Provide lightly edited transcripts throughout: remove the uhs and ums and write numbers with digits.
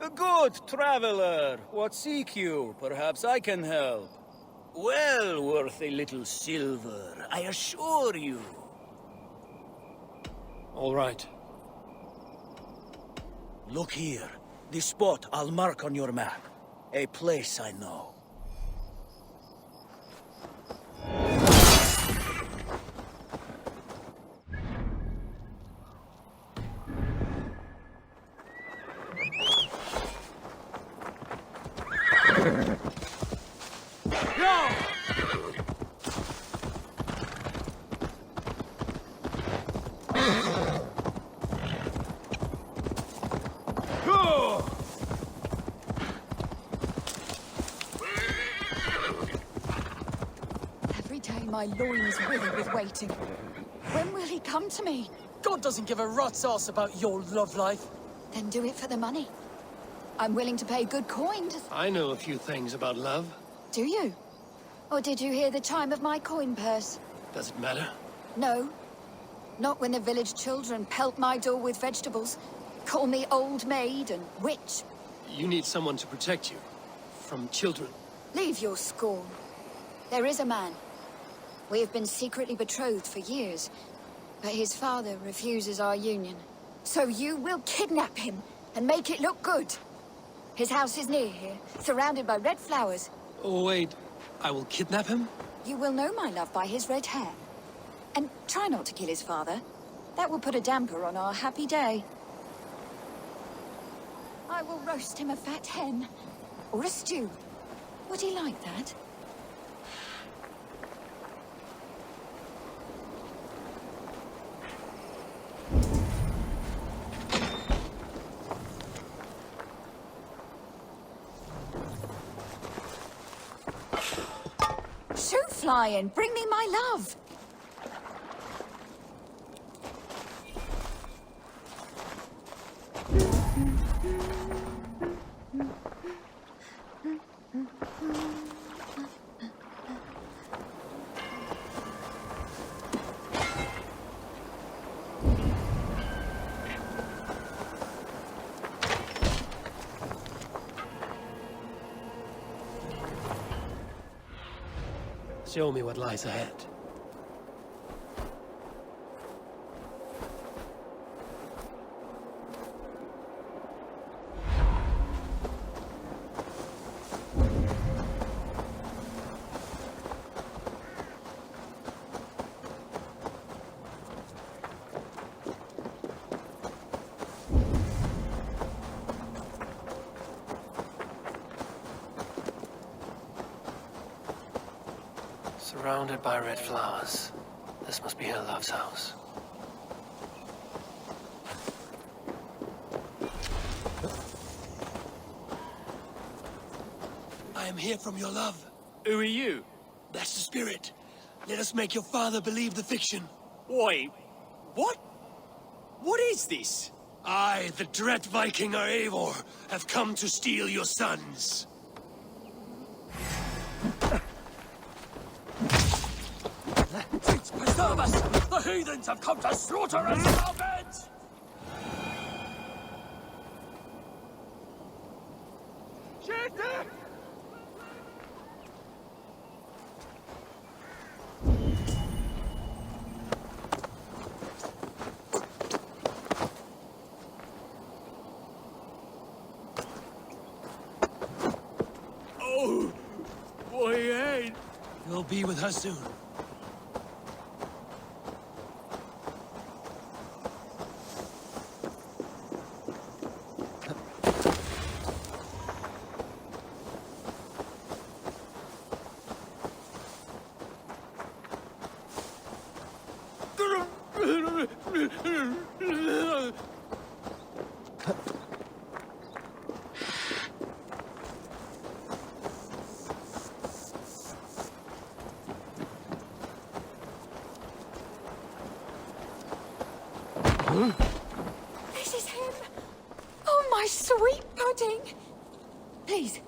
A good traveler. What seek you? Perhaps I can help. Well worth a little silver, I assure you. All right. Look here. This spot I'll mark on your map. A place I know. Every day my loins wither with waiting. When will he come to me? God doesn't give a rat's ass about your love life. Then do it for the money. I'm willing to pay good coin to... I know a few things about love. Do you? Or did you hear the chime of my coin purse? Does it matter? No. Not when the village children pelt my door with vegetables, call me old maid and witch. You need someone to protect you. From children. Leave your scorn. There is a man. We have been secretly betrothed for years, but his father refuses our union. So you will kidnap him and make it look good. His house is near here, surrounded by red flowers. Oh, wait. I will kidnap him? You will know my love by his red hair. And try not to kill his father. That will put a damper on our happy day. I will roast him a fat hen. Or a stew. Would he like that? Shoot flying! Bring me my love! Show me what lies ahead. Surrounded by red flowers. This must be her love's house. I am here from your love. Who are you? That's the spirit. Let us make your father believe the fiction. Wait, what? What is this? I, the dread Viking Eivor, have come to steal your sons. Preserve us! The heathens have come to slaughter us in our beds! Oh, boy, hey. You'll be with her soon. This is him! Oh, my sweet pudding! Please,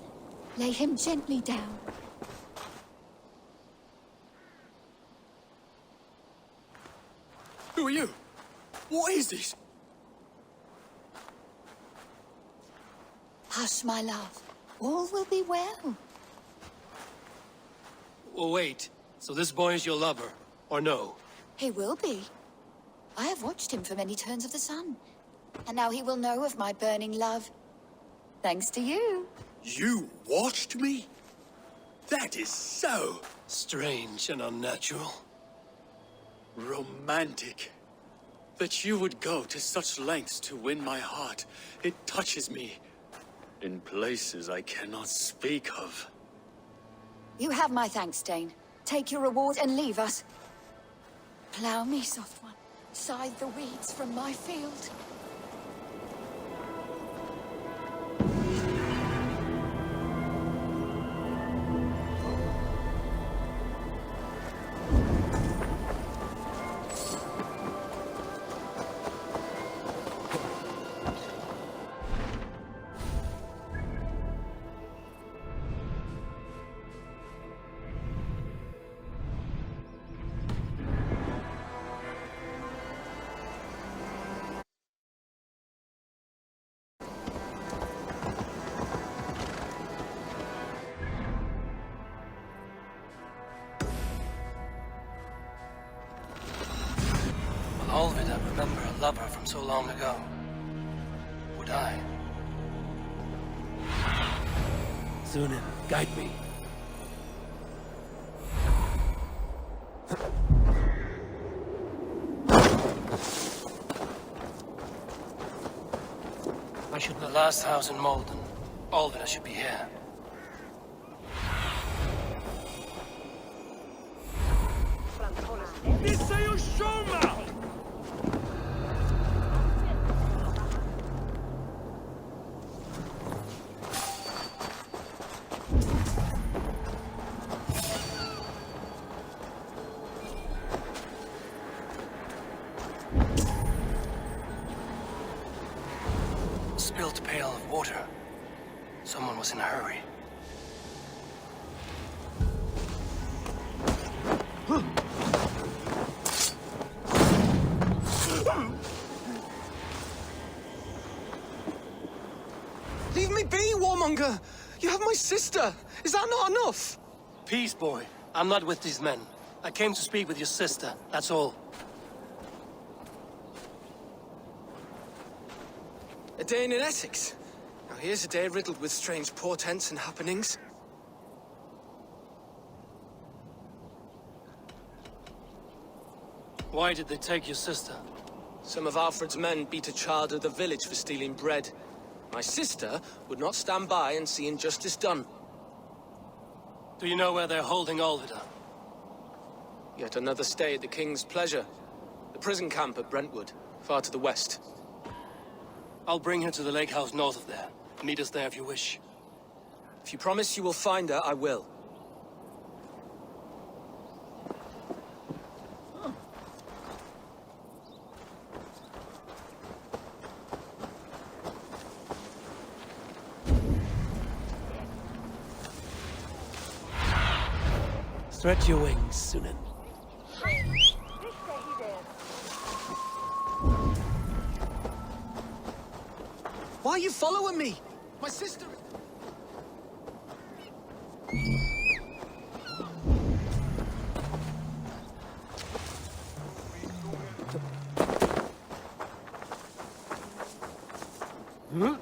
lay him gently down. Who are you? What is this? Hush, my love. All will be well. Oh, wait. So this boy is your lover, or no? He will be. I have watched him for many turns of the sun. And now he will know of my burning love. Thanks to you. You watched me? That is so strange and unnatural. Romantic. That you would go to such lengths to win my heart. It touches me. In places I cannot speak of. You have my thanks, Dane. Take your reward and leave us. Plough me, soft one. Scythe the weeds from my field. Olvid, I remember a lover from so long ago. Would I? Sunan, guide me. I should be the last house in Malden. Olvid should be here. Spilt pail of water. Someone was in a hurry. Leave me be, warmonger! You have my sister! Is that not enough? Peace, boy. I'm not with these men. I came to speak with your sister, that's all. A day in Essexe. Now here's a day riddled with strange portents and happenings. Why did they take your sister? Some of Alfred's men beat a child of the village for stealing bread. My sister would not stand by and see injustice done. Do you know where they're holding Olvida? Yet another stay at the King's pleasure. The prison camp at Brentwood, far to the west. I'll bring her to the lake house north of there. Meet us there if you wish. If you promise you will find her, I will. Stretch your wings, Sunan. Why are you following me? My sister... Huh?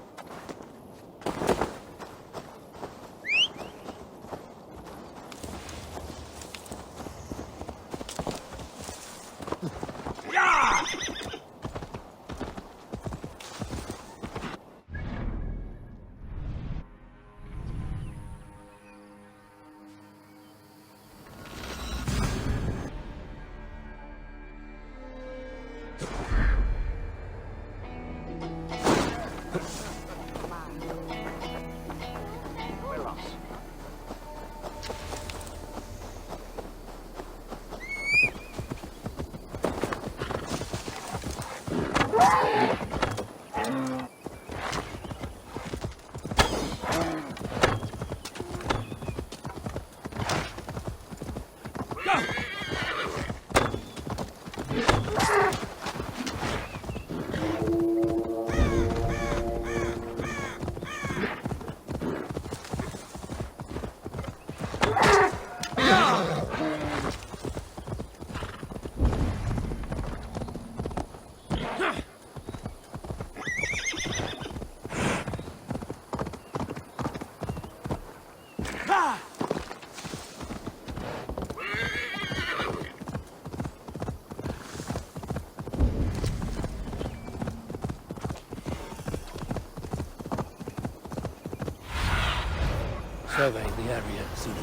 survey the area soon.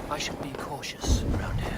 I should be cautious around here.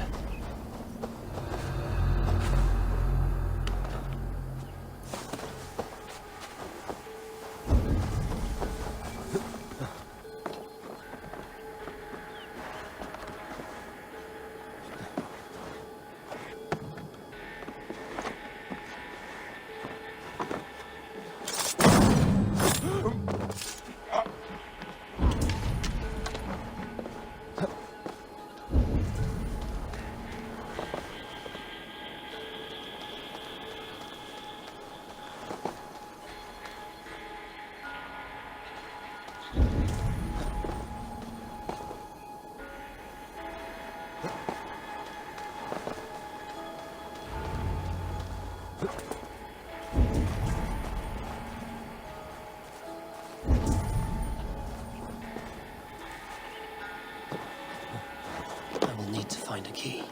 I will need to find a key.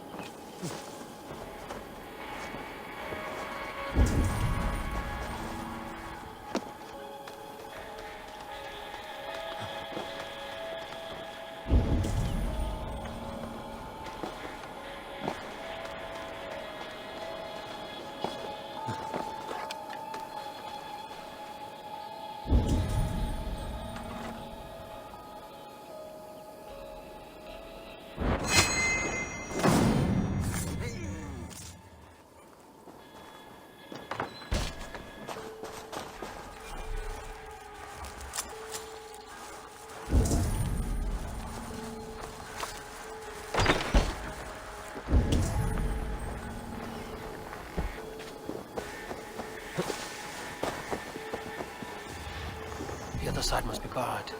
The other side must be barred.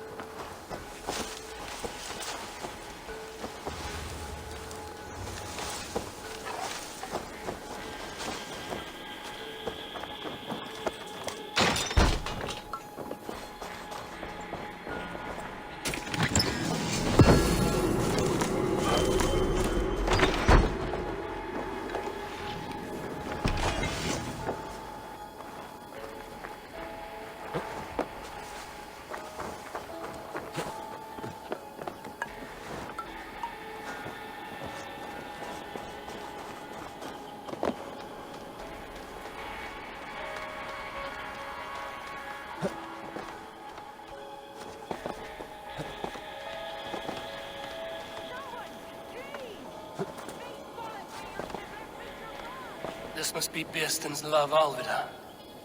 This must be Birsten's love, Alvida.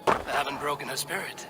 I haven't broken her spirit.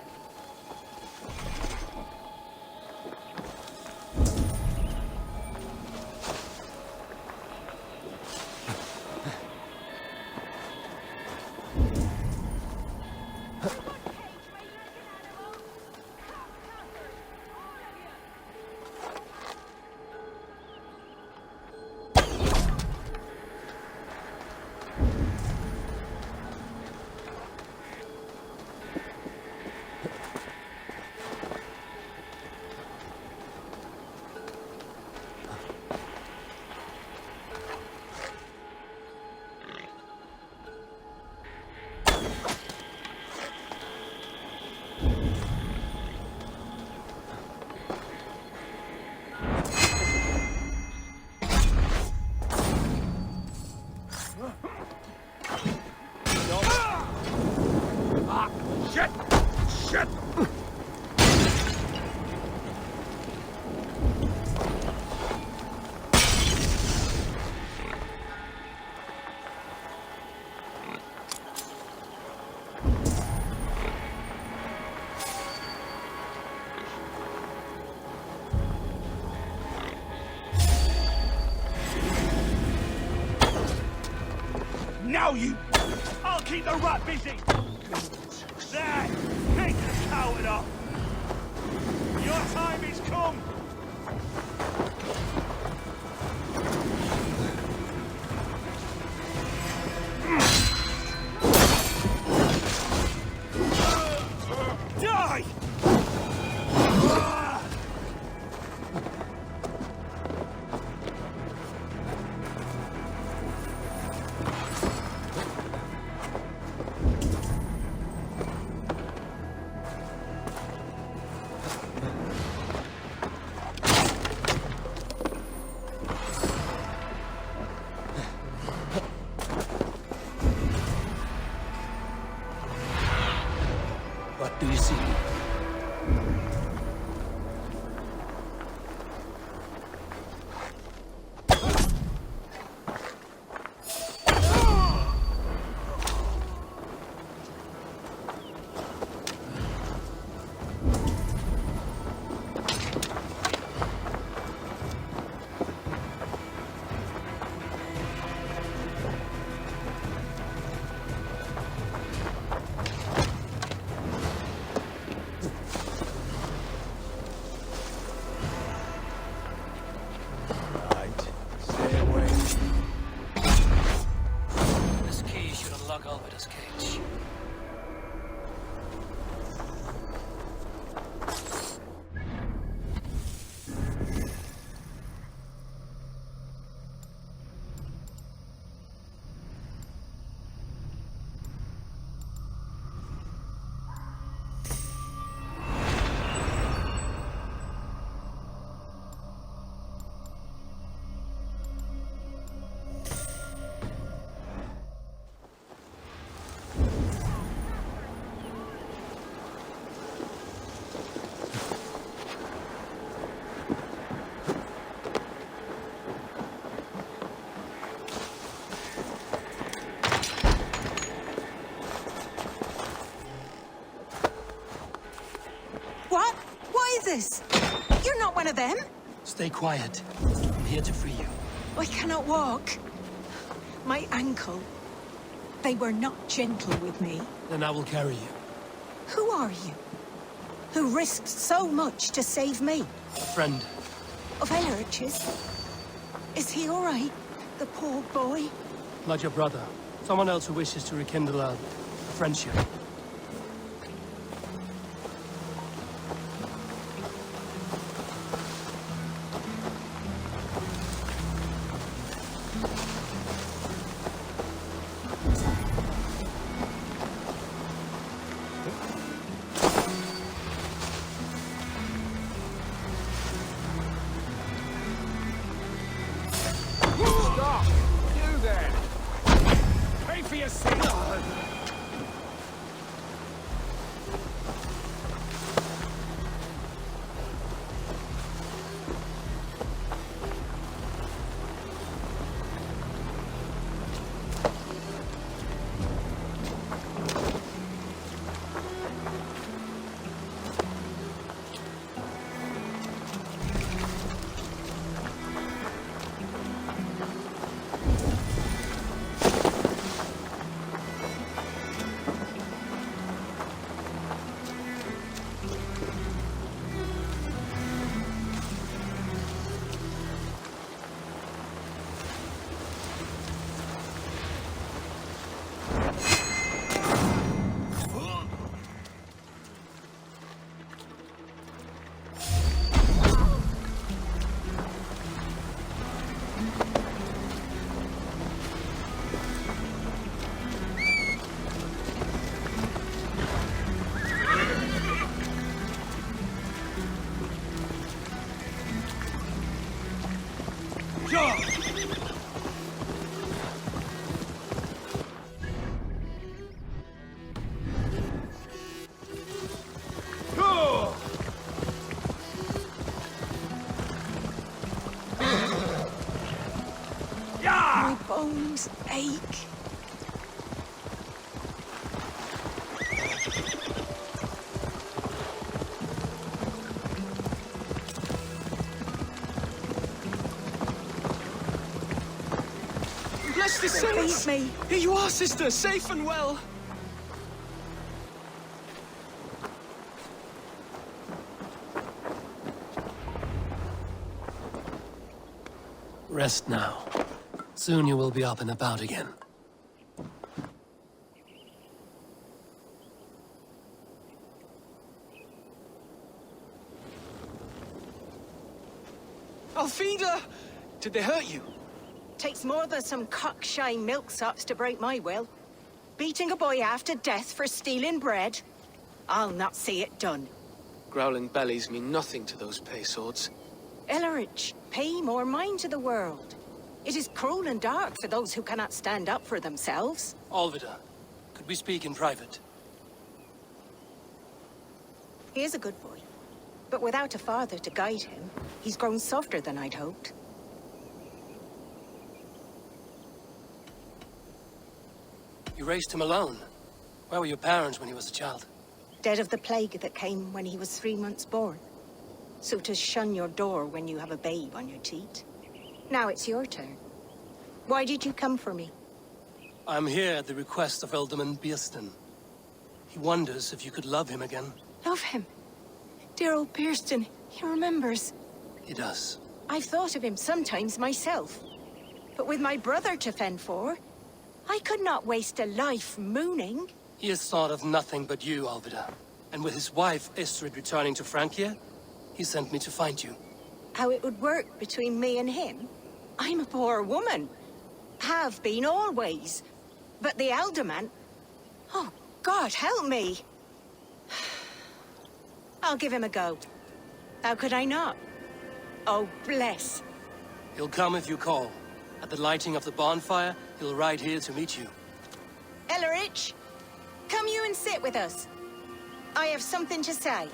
Now you! I'll keep the rat busy! There! Take the coward off! Your time is come! Die! What do you see? This key should unlock Alvida's cage. What? What is this? You're not one of them? Stay quiet. I'm here to free you. I cannot walk. My ankle. They were not gentle with me. Then I will carry you. Who are you? Who risked so much to save me? Friend. Of Elrich's? Is he all right? The poor boy? Not your brother. Someone else who wishes to rekindle a friendship. Stop! You there! Pay for your sin! My bones ache. Bless the saints! Leave me. Here you are, sister, safe and well. Rest now. Soon you will be up and about again. Alfida! Did they hurt you? Takes more than some cockshy milksops to break my will. Beating a boy half to death for stealing bread? I'll not see it done. Growling bellies mean nothing to those pay swords. Elrich, pay more mind to the world. It is cruel and dark for those who cannot stand up for themselves. Alvida, could we speak in private? He is a good boy. But without a father to guide him, he's grown softer than I'd hoped. You raised him alone. Where were your parents when he was a child? Dead of the plague that came when he was 3 months born. So to shun your door when you have a babe on your teat. Now it's your turn. Why did you come for me? I'm here at the request of Alderman Beerston. He wonders if you could love him again. Love him. Dear old Beerston, he remembers. He does. I've thought of him sometimes myself. But with my brother to fend for, I could not waste a life mooning. He has thought of nothing but you, Alvida. And with his wife, Istrid, returning to Francia, he sent me to find you. How it would work between me and him? I'm a poor woman. Have been always. But the alderman... Oh, God, help me. I'll give him a go. How could I not? Oh, bless. He'll come if you call. At the lighting of the bonfire, he'll ride here to meet you. Ellerich, come you and sit with us. I have something to say.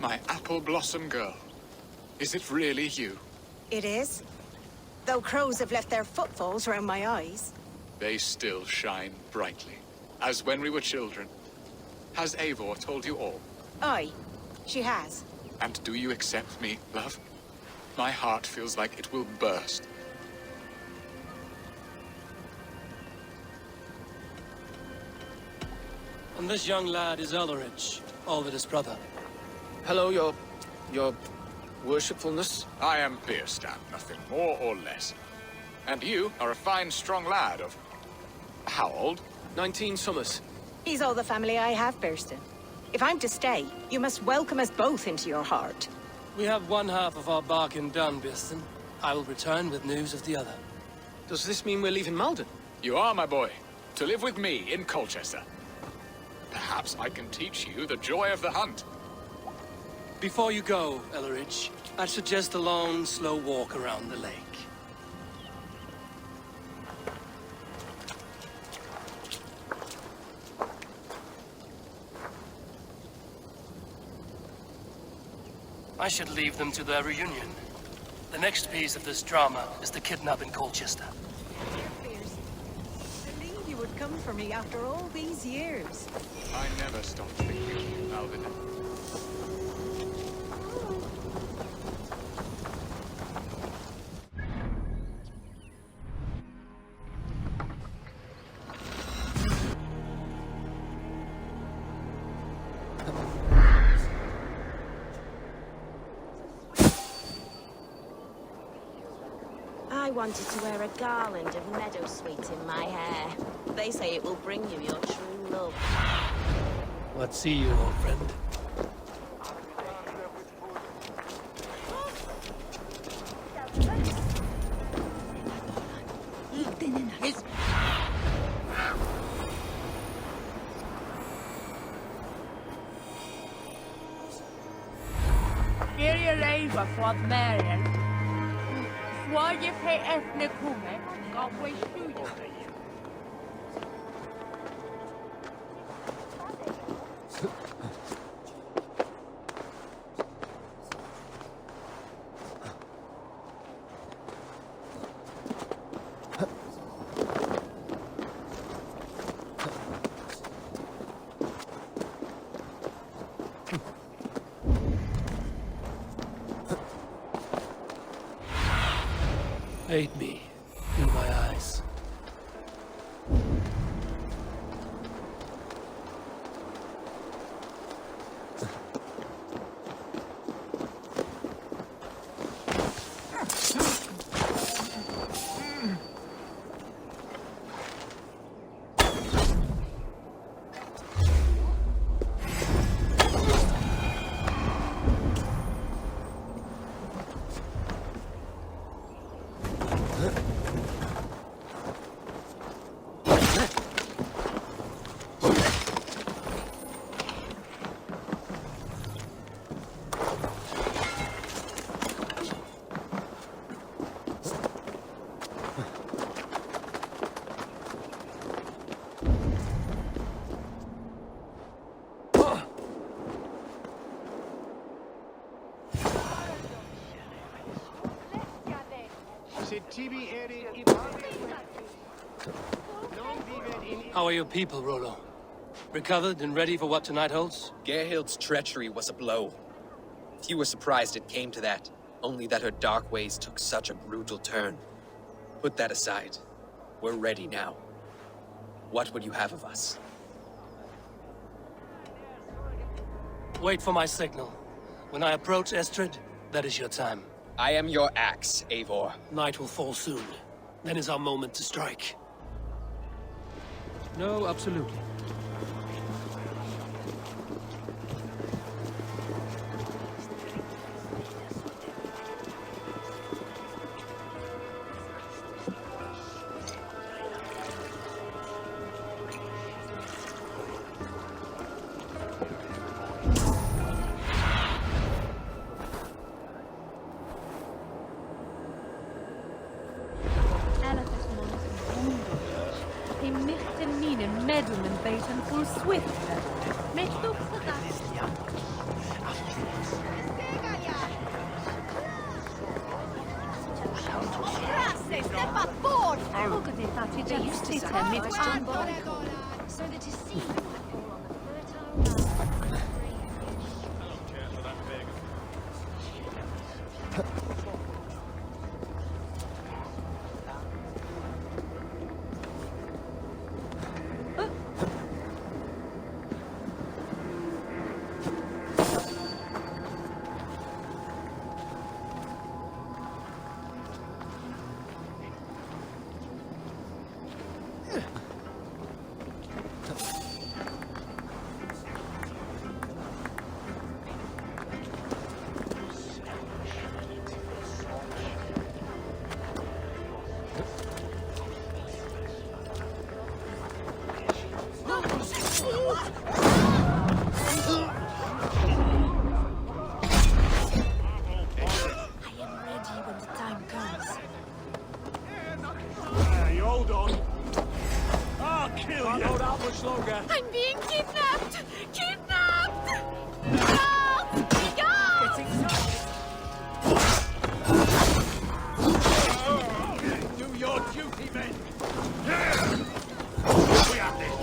My apple blossom girl. Is it really you? It is. Though crows have left their footfalls around my eyes. They still shine brightly, as when we were children. Has Eivor told you all? Aye, she has. And do you accept me, love? My heart feels like it will burst. And this young lad is Ellerich, Alvida's brother. Hello, your worshipfulness. I am Beerstan, nothing more or less. And you are a fine, strong lad of... how old? 19 summers. He's all the family I have, Beerston. If I'm to stay, you must welcome us both into your heart. We have one half of our bargain done, Beerston. I will return with news of the other. Does this mean we're leaving Malden? You are, my boy, to live with me in Colchester. Perhaps I can teach you the joy of the hunt. Before you go, Ellerich, I'd suggest a long, slow walk around the lake. I should leave them to their reunion. The next piece of this drama is the kidnap in Colchester. Believe you would come for me after all these years. I never stopped thinking of you, Alvida. I wanted to wear a garland of meadowsweet in my hair. They say it will bring you your true love. What see you, old friend? Ger je leven voor het merken. Waar je ethnic woman, God we shoot you. Aid me in my eyes. Huh? How are your people, Rollo? Recovered and ready for what tonight holds? Gerhild's treachery was a blow. Few were surprised it came to that, only that her dark ways took such a brutal turn. Put that aside. We're ready now. What would you have of us? Wait for my signal. When I approach Estrid, that is your time. I am your axe, Eivor. Night will fall soon. Then is our moment to strike. No, absolutely. I'm being kidnapped! Kidnapped! Help! Do your duty, men! We have this!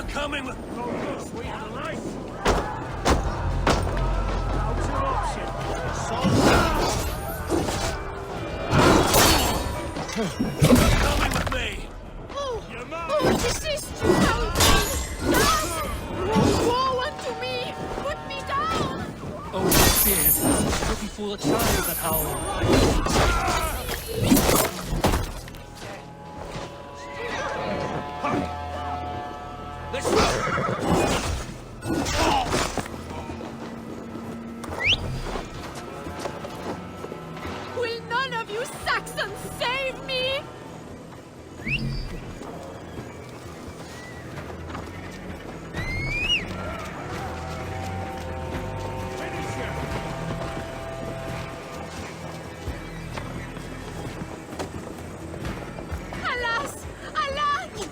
Coming with... We have a life! Coming with me! Oh, this is too cold! Woe unto me! Put me down! Oh, beard. Looking for a child that howl. Will none of you Saxons save me? Alas! Alas!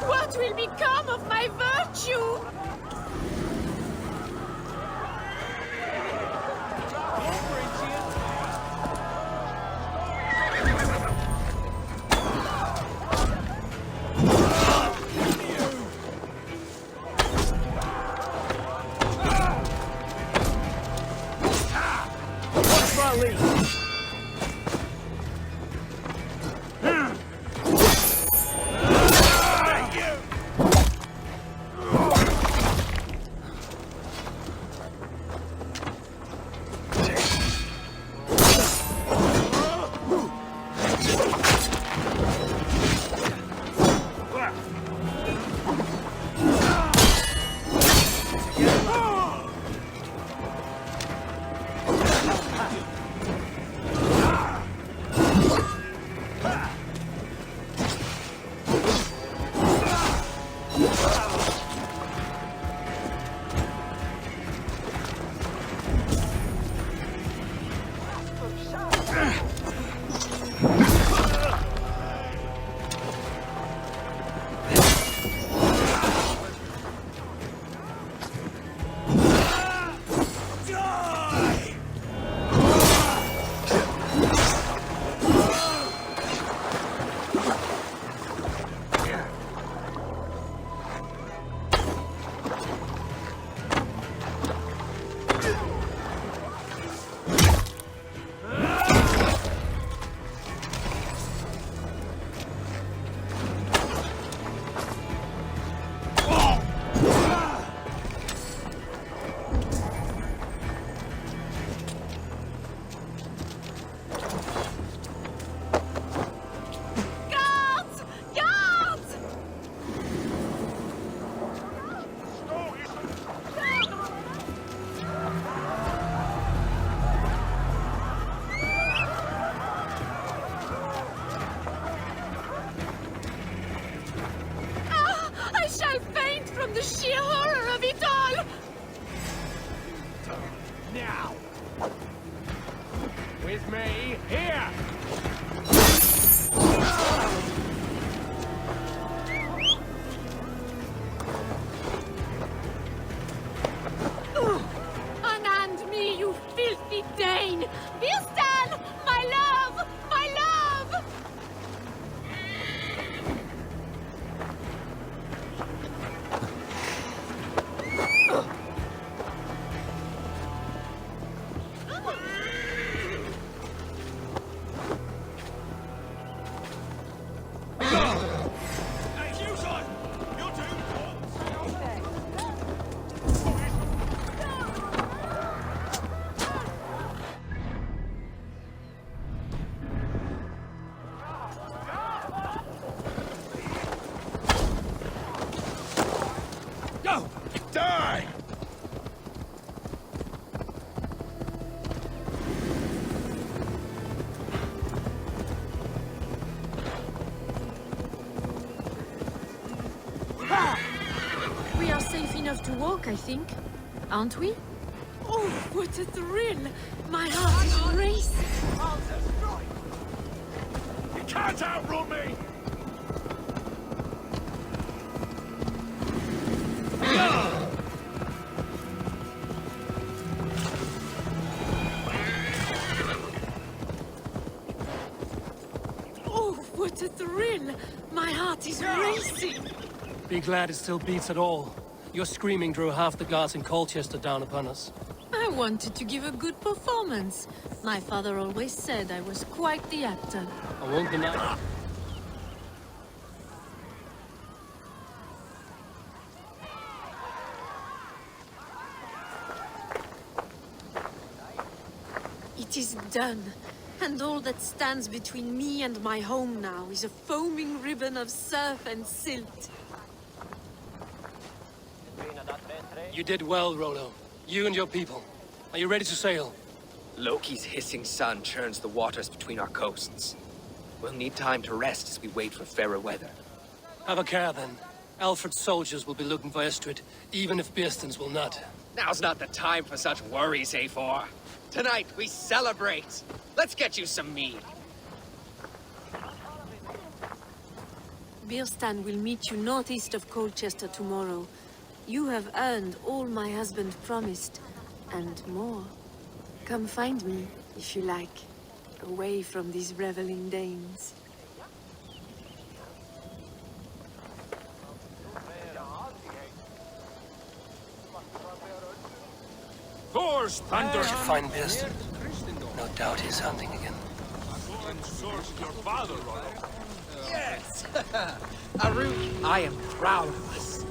What will become of my virtue? What's my lead? from the sheer horror of it all! Now! With me, here! Unhand me, you filthy Dane! Bilstan! My love! My love! Hey, you son! You're doomed! Go! Die! We are safe enough to walk, I think. Aren't we? Oh, what a thrill! My heart is racing! You can't outrun me! Oh, what a thrill! My heart is racing! Be glad it still beats at all. Your screaming drew half the guards in Colchester down upon us. I wanted to give a good performance. My father always said I was quite the actor. I won't deny. It is done. And all that stands between me and my home now is a foaming ribbon of surf and silt. You did well, Rollo. You and your people. Are you ready to sail? Loki's hissing sun churns the waters between our coasts. We'll need time to rest as we wait for fairer weather. Have a care, then. Alfred's soldiers will be looking for Estrid, even if Birsten's will not. Now's not the time for such worries, A4. Tonight, we celebrate. Let's get you some mead. Birstan will meet you northeast of Colchester tomorrow. You have earned all my husband promised, and more. Come find me, if you like, away from these reveling Danes. Thor's thunder! We should find Birsten. No doubt he's hunting again. Source of your father, Rollo. Yes! Arun, I am proud of us.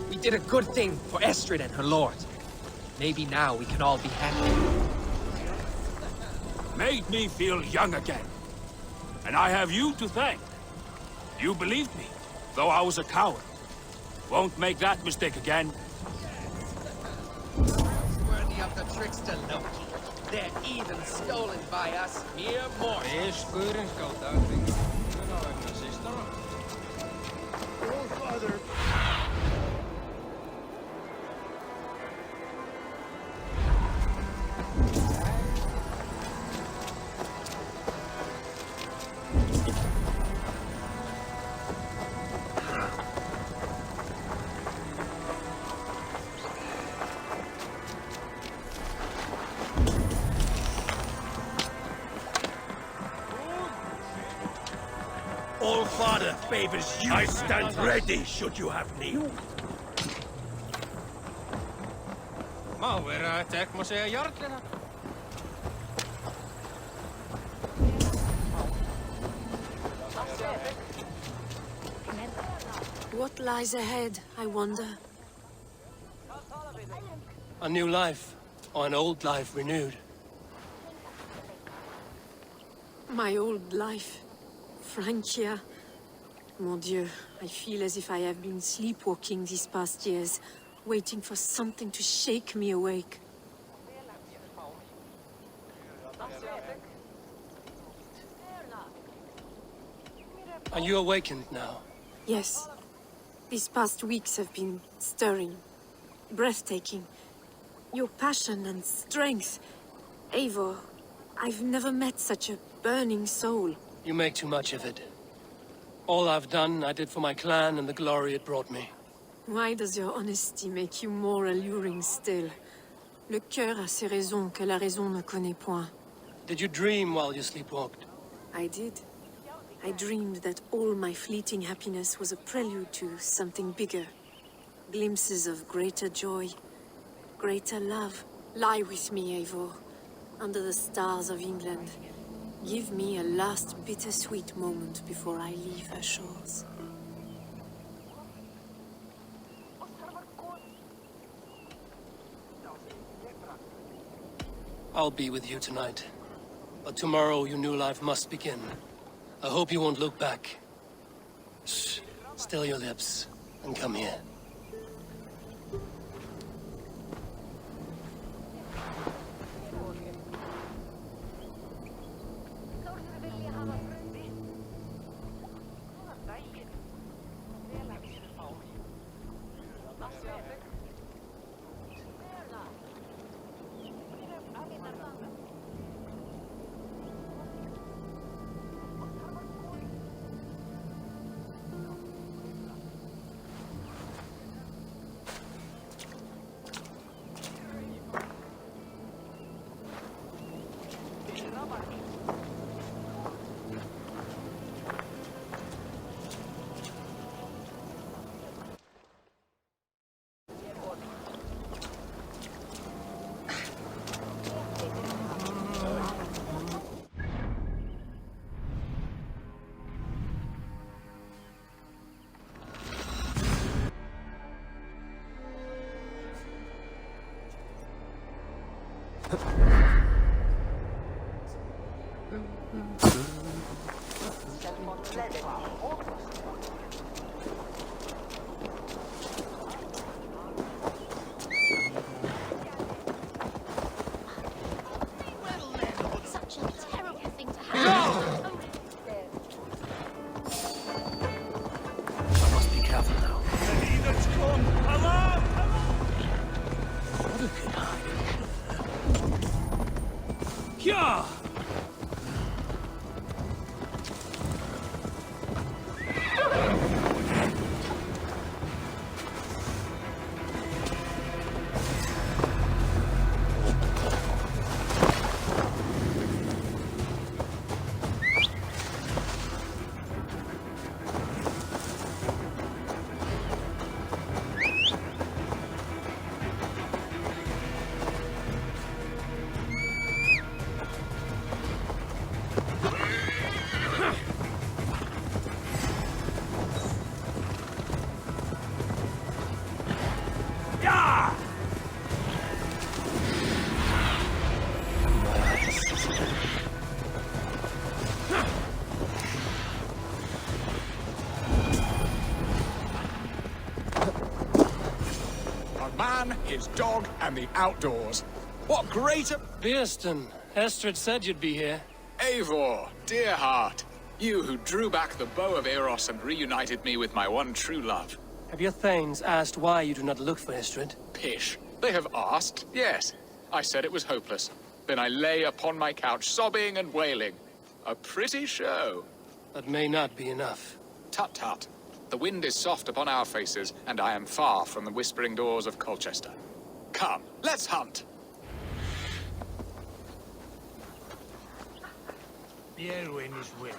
We did a good thing for Estrid and her lord. Maybe now we can all be happy. Made me feel young again. And I have you to thank. You believed me, though I was a coward. Won't make that mistake again. Worthy of the trickster Loki. They're even stolen by us mere mortals. Father. All father favors you. I stand ready should you have need. Má vera að tek má segja jarlina. What lies ahead, I wonder? A new life, or an old life renewed. My old life. Francia. Mon Dieu, I feel as if I have been sleepwalking these past years, waiting for something to shake me awake. Are you awakened now? Yes. These past weeks have been stirring, breathtaking. Your passion and strength. Eivor, I've never met such a burning soul. You make too much of it. All I've done, I did for my clan and the glory it brought me. Why does your honesty make you more alluring still? Le cœur a ses raisons que la raison ne connaît point. Did you dream while you sleepwalked? I did. I dreamed that all my fleeting happiness was a prelude to something bigger. Glimpses of greater joy, greater love. Lie with me, Eivor, under the stars of England. Give me a last bittersweet moment before I leave her shores. I'll be with you tonight. But tomorrow your new life must begin. I hope you won't look back. Shh. Still your lips, and come here. His dog, and the outdoors. What greater... Beerston, Estrid said you'd be here. Eivor, dear heart. You who drew back the bow of Eros and reunited me with my one true love. Have your thanes asked why you do not look for Estrid? Pish. They have asked, yes. I said it was hopeless. Then I lay upon my couch, sobbing and wailing. A pretty show. That may not be enough. Tut-tut. The wind is soft upon our faces, and I am far from the whispering doors of Colchester. Come, let's hunt! The heroine is with.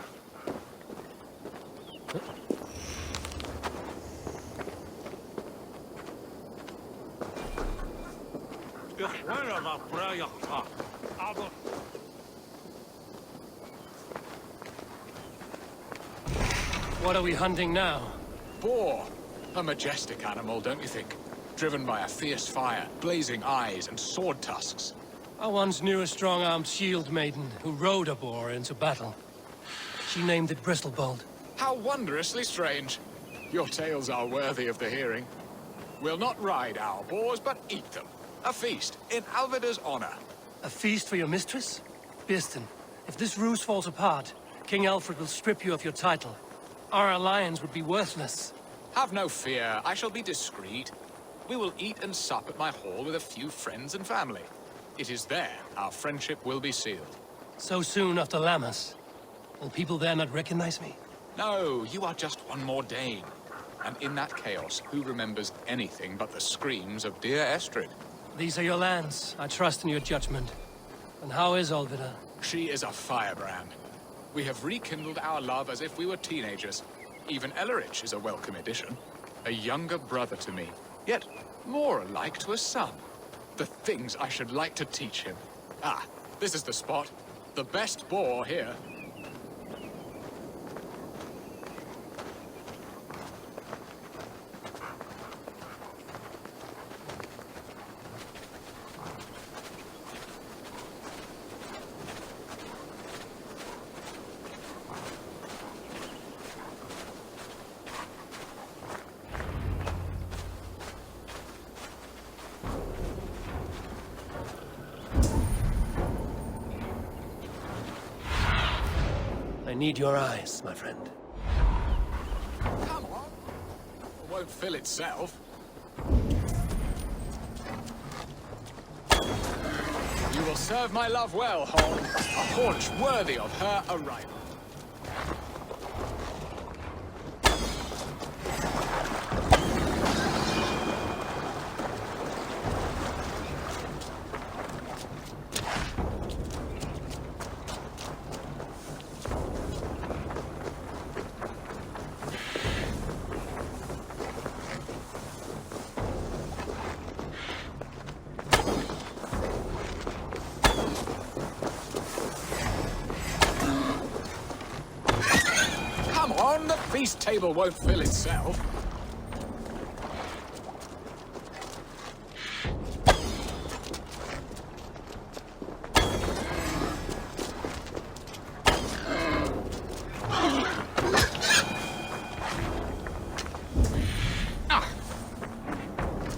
What are we hunting now? Boar. A majestic animal, don't you think? Driven by a fierce fire, blazing eyes, and sword tusks. I once knew a strong-armed shield maiden who rode a boar into battle. She named it Bristlebolt. How wondrously strange. Your tales are worthy of the hearing. We'll not ride our boars, but eat them. A feast, in Alvida's honor. A feast for your mistress? Beerston, if this ruse falls apart, King Alfred will strip you of your title. Our alliance would be worthless. Have no fear, I shall be discreet. We will eat and sup at my hall with a few friends and family. It is there our friendship will be sealed. So soon after Lammas? Will people there not recognize me? No, you are just one more Dane. And in that chaos, who remembers anything but the screams of dear Estrid? These are your lands. I trust in your judgment. And how is Olvida? She is a firebrand. We have rekindled our love as if we were teenagers. Even Ellerich is a welcome addition. A younger brother to me, yet more alike to a son. The things I should like to teach him. Ah, this is the spot. The best boar here. I need your eyes, my friend. Come on. It won't fill itself. You will serve my love well, Horn. A haunch worthy of her arrival. The feast table won't fill itself.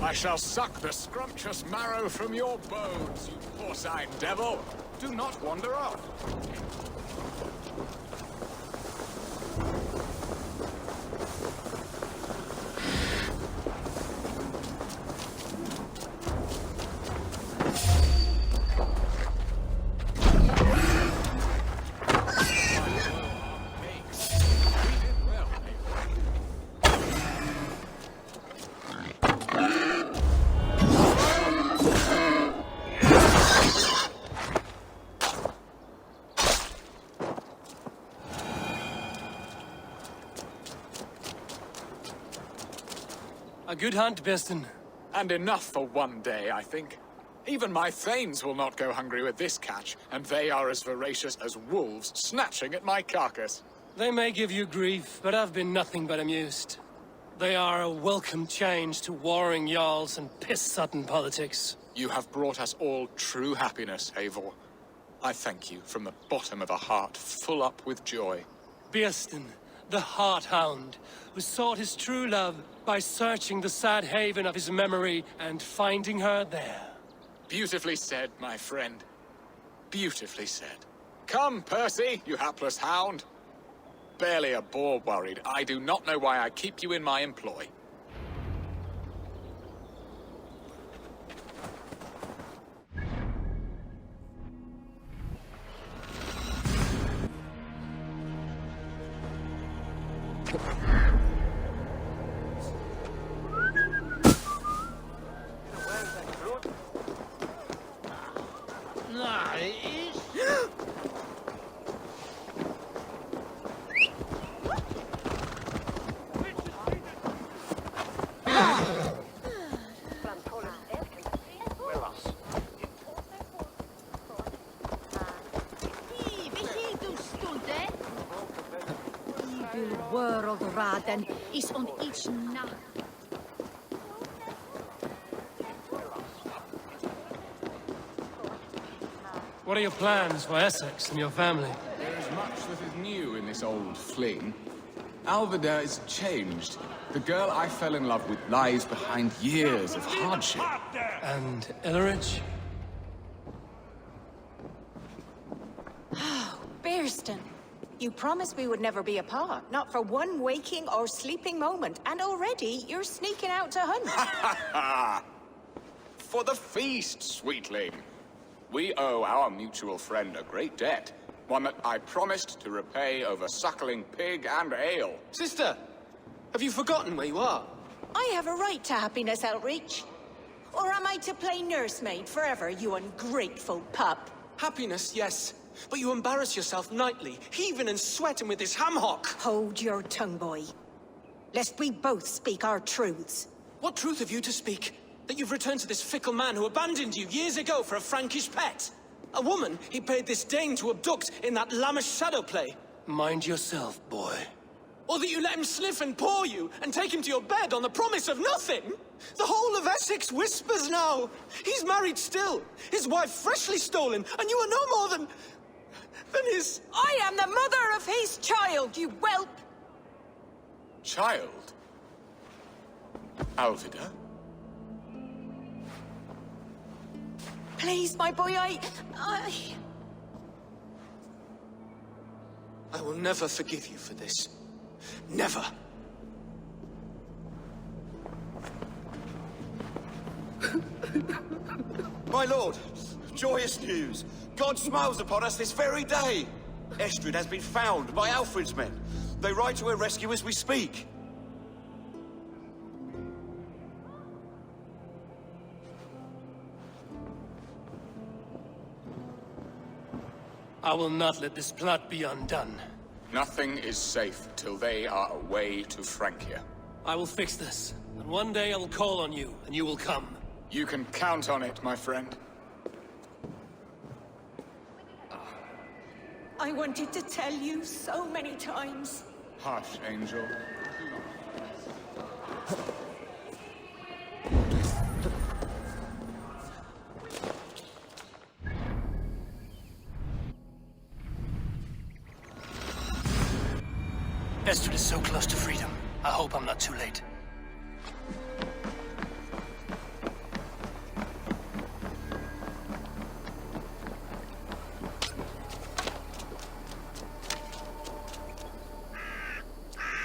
I shall suck the scrumptious marrow from your bones, you porcine devil. Do not wander off. A good hunt, Beston. And enough for one day, I think. Even my thanes will not go hungry with this catch, and they are as voracious as wolves snatching at my carcass. They may give you grief, but I've been nothing but amused. They are a welcome change to warring jarls and piss-sudden politics. You have brought us all true happiness, Eivor. I thank you from the bottom of a heart full up with joy. Beston, the Heart Hound, who sought his true love by searching the sad haven of his memory and finding her there. Beautifully said, my friend. Beautifully said. Come, Percy, you hapless hound. Barely a boar worried. I do not know why I keep you in my employ. World raden is on each nacht. What are your plans for Essex and your family? There is much that is new in this old fling. Alvida is changed. The girl I fell in love with lies behind years of hardship. And Ellerich? Oh, Bearston. You promised we would never be apart, not for one waking or sleeping moment, and already you're sneaking out to hunt. For the feast, sweetling. We owe our mutual friend a great debt. One that I promised to repay over suckling pig and ale. Sister, have you forgotten where you are? I have a right to happiness, Outreach. Or am I to play nursemaid forever, you ungrateful pup? Happiness, yes. But you embarrass yourself nightly, heaving and sweating with this ham-hock. Hold your tongue, boy. Lest we both speak our truths. What truth have you to speak? That you've returned to this fickle man who abandoned you years ago for a Frankish pet? A woman he paid this Dane to abduct in that lammish shadow play? Mind yourself, boy. Or that you let him sniff and paw you, and take him to your bed on the promise of nothing? The whole of Essex whispers now. He's married still, his wife freshly stolen, and you are no more than his... I am the mother of his child, you whelp! Child? Alvida? Please, my boy, I will never forgive you for this. Never. My lord, joyous news. God smiles upon us this very day. Estrid has been found by Alfred's men. They ride to her rescue as we speak. I will not let this plot be undone. Nothing is safe till they are away to Francia. I will fix this, and one day I will call on you, and you will come. You can count on it, my friend. I wanted to tell you so many times. Hush, Angel. Estrid is so close to freedom. I hope I'm not too late.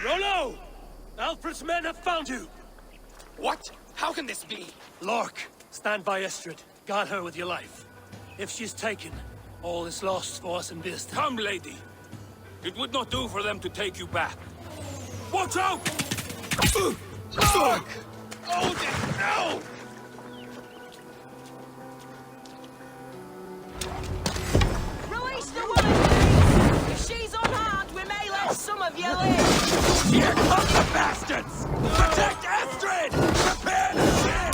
Rollo! Alfred's men have found you! What? How can this be? Lork, stand by Estrid. Guard her with your life. If she's taken, all is lost for us in Bist. Come, lady. It would not do for them to take you back. Watch out! Lork! Hold it now! Release the woman! If she's unharmed, we may let some of you live! Here come the bastards! Protect Estrid! Prepare the ship!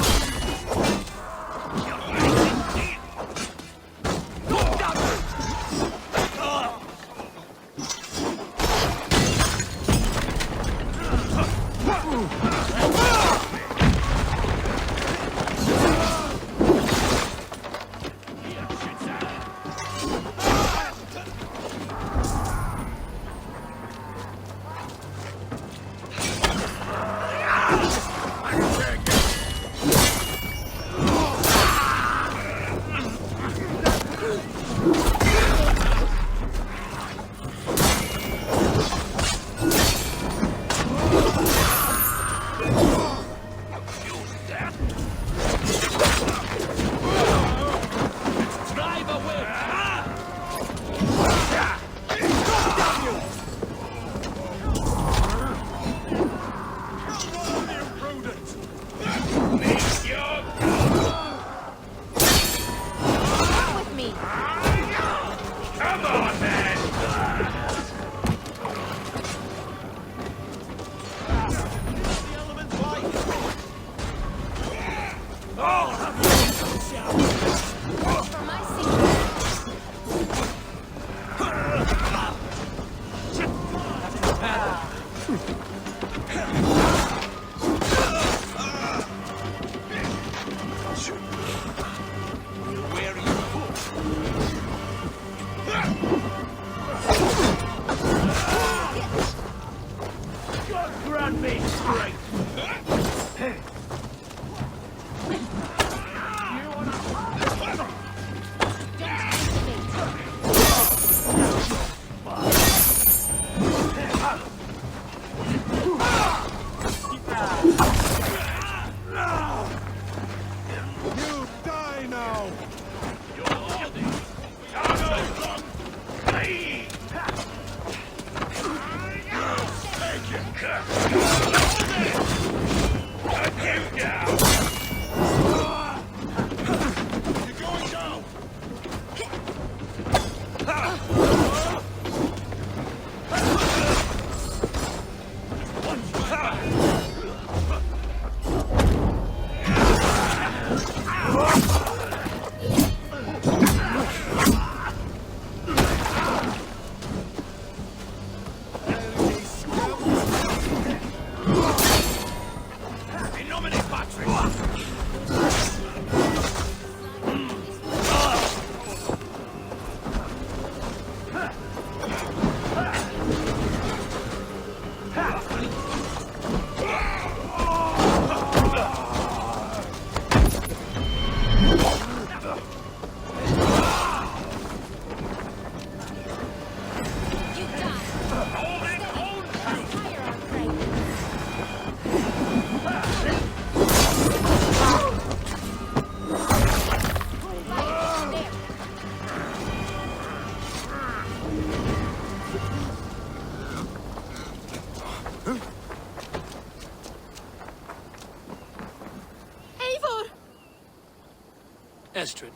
Estrid,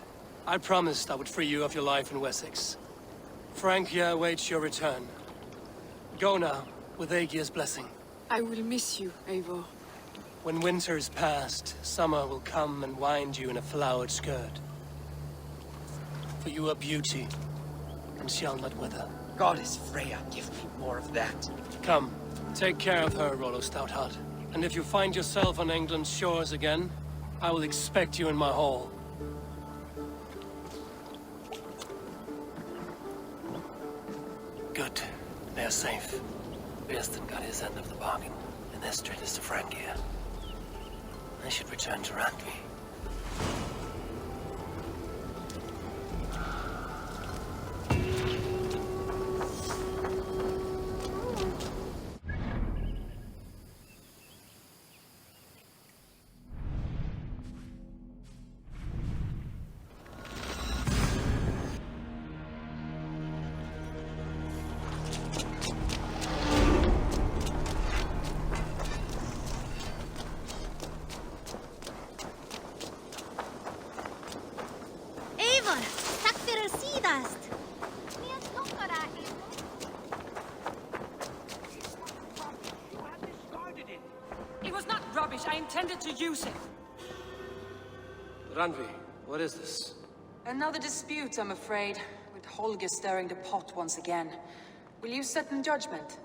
I promised I would free you of your life in Essexe. Francia awaits your return. Go now, with Aegir's blessing. I will miss you, Eivor. When winter is past, summer will come and wind you in a flowered skirt. For you are beauty, and shall not wither. Goddess Freya, give me more of that. Come, take care of her, Rollo Stoutheart. And if you find yourself on England's shores again, I will expect you in my hall. Good. They are safe. Bearston got his end of the bargain, and Estrid is to Francia. I should return to Randvi. It was not rubbish. I intended to use it. Randvi, what is this? Another dispute, I'm afraid, with Holger stirring the pot once again. Will you sit in judgment?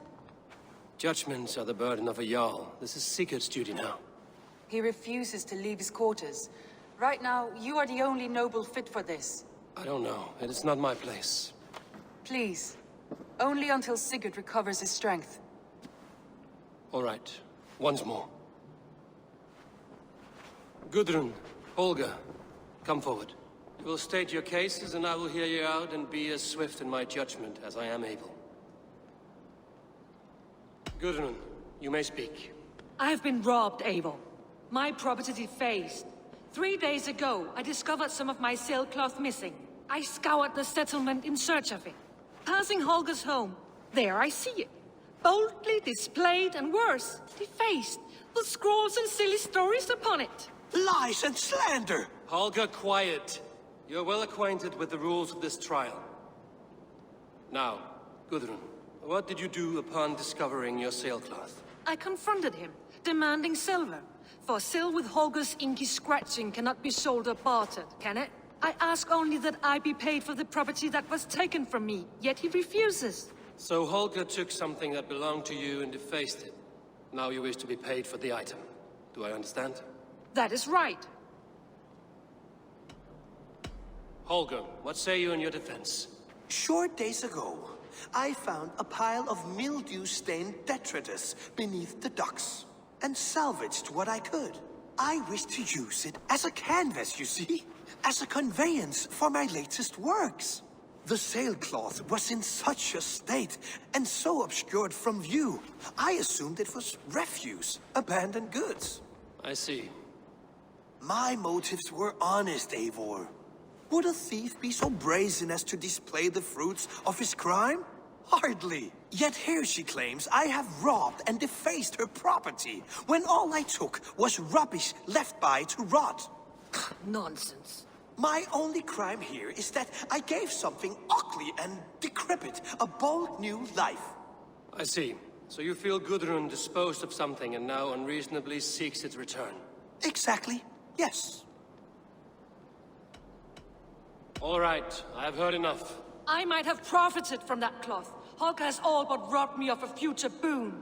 Judgments are the burden of a Jarl. This is Sigurd's duty now. He refuses to leave his quarters. Right now, you are the only noble fit for this. I don't know. It is not my place. Please. Only until Sigurd recovers his strength. All right. Once more. Gudrun, Holger, come forward. You will state your cases, and I will hear you out and be as swift in my judgment as I am able. Gudrun, you may speak. I have been robbed, Eivor. My property defaced. 3 days ago, I discovered some of my sailcloth missing. I scoured the settlement in search of it. Passing Holger's home, there I see it. Boldly displayed and worse, defaced, with scrolls and silly stories upon it. Lies and slander! Holger, quiet. You're well acquainted with the rules of this trial. Now, Gudrun, what did you do upon discovering your sailcloth? I confronted him, demanding silver. For sil with Holger's inky scratching cannot be sold or bartered, can it? I ask only that I be paid for the property that was taken from me, yet he refuses. So Holger took something that belonged to you and defaced it. Now you wish to be paid for the item. Do I understand? That is right. Holger, what say you in your defense? Short days ago, I found a pile of mildew-stained detritus beneath the docks, and salvaged what I could. I wish to use it as a canvas, you see? As a conveyance for my latest works. The sailcloth was in such a state, and so obscured from view, I assumed it was refuse, abandoned goods. I see. My motives were honest, Eivor. Would a thief be so brazen as to display the fruits of his crime? Hardly. Yet here she claims I have robbed and defaced her property, when all I took was rubbish left by to rot. Nonsense. My only crime here is that I gave something ugly and decrepit a bold new life. I see. So you feel Gudrun disposed of something and now unreasonably seeks its return? Exactly, yes. All right, I have heard enough. I might have profited from that cloth. Holger has all but robbed me of a future boon.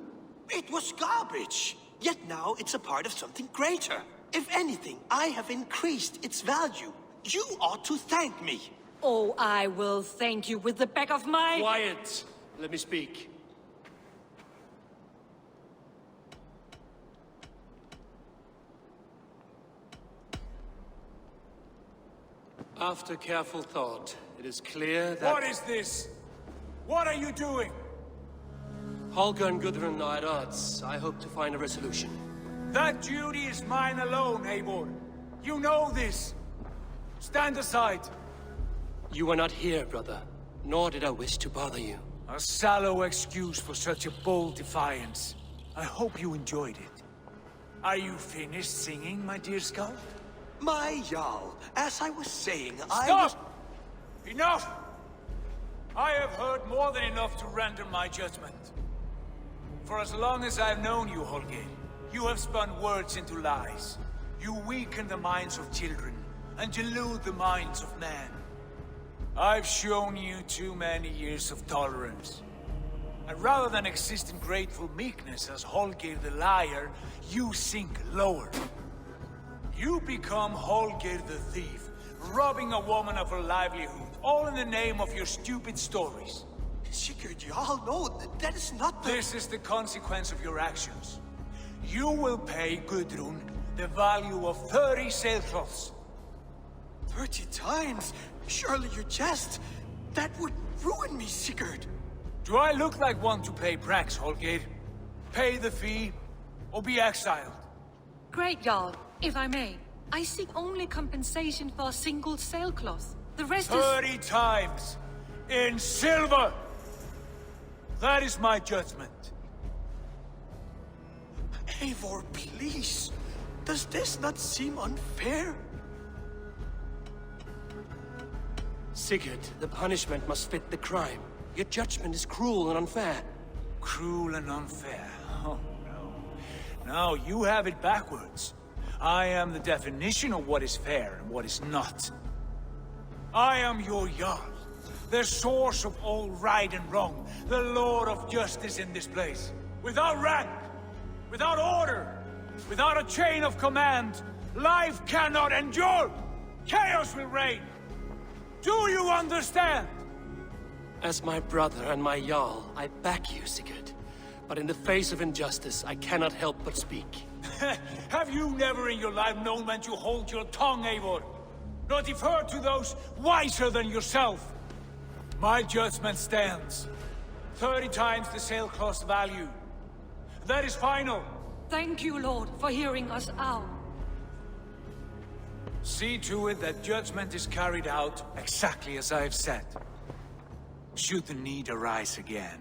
It was garbage. Yet now it's a part of something greater. If anything, I have increased its value. You ought to thank me. Oh, I will thank you with the back of my... Quiet! Let me speak. After careful thought, it is clear that... What is this? What are you doing? Holger and Gudrun are at odds. I hope to find a resolution. That duty is mine alone, Eivor. You know this. Stand aside. You were not here, brother. Nor did I wish to bother you. A sallow excuse for such a bold defiance. I hope you enjoyed it. Are you finished singing, my dear Skald? My Jarl, as I was saying, Stop! Enough! I have heard more than enough to render my judgment. For as long as I've known you, Holger, you have spun words into lies. You weaken the minds of children, and delude the minds of men. I've shown you too many years of tolerance. And rather than exist in grateful meekness as Holger the liar, you sink lower. You become Holger the thief, robbing a woman of her livelihood, all in the name of your stupid stories. Sigurd, Jarl, no, that is not the... This is the consequence of your actions. You will pay Gudrun the value of 30 sailcloths. 30 times? Surely you jest. That would ruin me, Sigurd. Do I look like one to pay pranks, Holger? Pay the fee, or be exiled. Great, Jarl. If I may, I seek only compensation for a single sailcloth. The rest is... 30 times! In silver! That is my judgment. Eivor, please. Does this not seem unfair? Sigurd, the punishment must fit the crime. Your judgment is cruel and unfair. Cruel and unfair? Oh, no. No, you have it backwards. I am the definition of what is fair and what is not. I am your Jarl, the source of all right and wrong, the Lord of justice in this place. Without rank, without order, without a chain of command, life cannot endure. Chaos will reign. Do you understand? As my brother and my Jarl, I back you, Sigurd. But in the face of injustice, I cannot help but speak. Have you never in your life known when to hold your tongue, Eivor? Nor defer to those wiser than yourself? My judgment stands. 30 times the sailcloth's value. That is final. Thank you, Lord, for hearing us out. See to it that judgment is carried out exactly as I have said. Should the need arise again,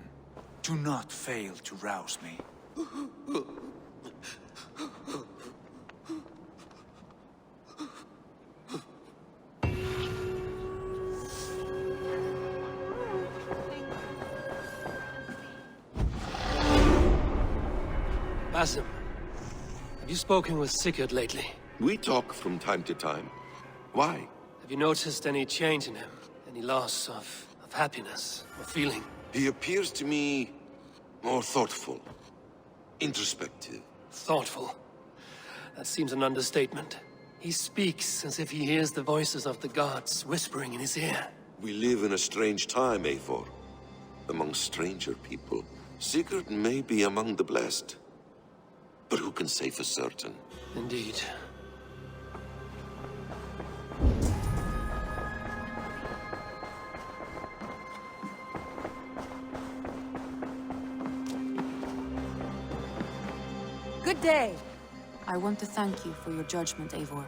do not fail to rouse me. Basim, have you spoken with Sigurd lately? We talk from time to time. Why? Have you noticed any change in him? Any loss of happiness or feeling? He appears to me more thoughtful, introspective. Thoughtful? That seems an understatement. He speaks as if he hears the voices of the gods whispering in his ear. We live in a strange time, Eivor. Among stranger people. Sigurd may be among the blessed. But who can say for certain? Indeed. Good day. I want to thank you for your judgment, Eivor.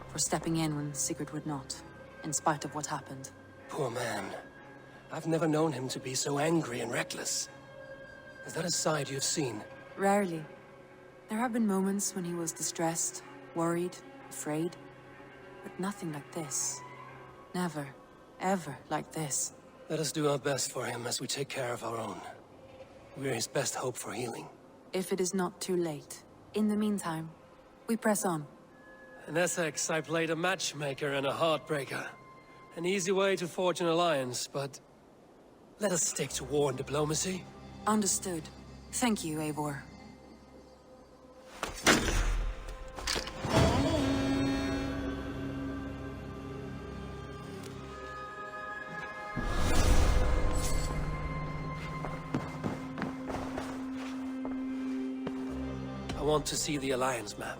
For stepping in when Sigurd would not, in spite of what happened. Poor man. I've never known him to be so angry and reckless. Is that a side you've seen? Rarely. There have been moments when he was distressed, worried, afraid. But nothing like this. Never, ever like this. Let us do our best for him as we take care of our own. We're his best hope for healing. If it is not too late. In the meantime, we press on. In Essexe, I played a matchmaker and a heartbreaker. An easy way to forge an alliance, but... let us stick to war and diplomacy. Understood. Thank you, Eivor. want to see the Alliance map.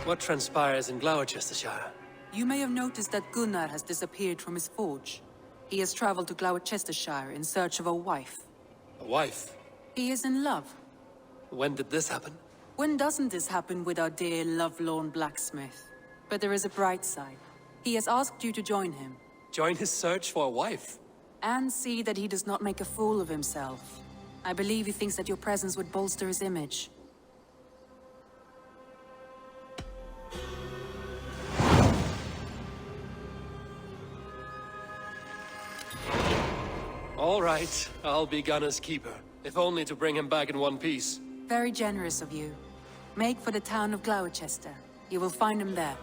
What transpires in Gloucestershire? You may have noticed that Gunnar has disappeared from his forge. He has traveled to Gloucestershire in search of a wife. A wife? He is in love. When did this happen? When doesn't this happen with our dear lovelorn blacksmith? But there is a bright side. He has asked you to join him. Join his search for a wife? And see that he does not make a fool of himself. I believe he thinks that your presence would bolster his image. All right, I'll be Gunner's keeper, if only to bring him back in one piece. Very generous of you. Make for the town of Gloucester. You will find him there.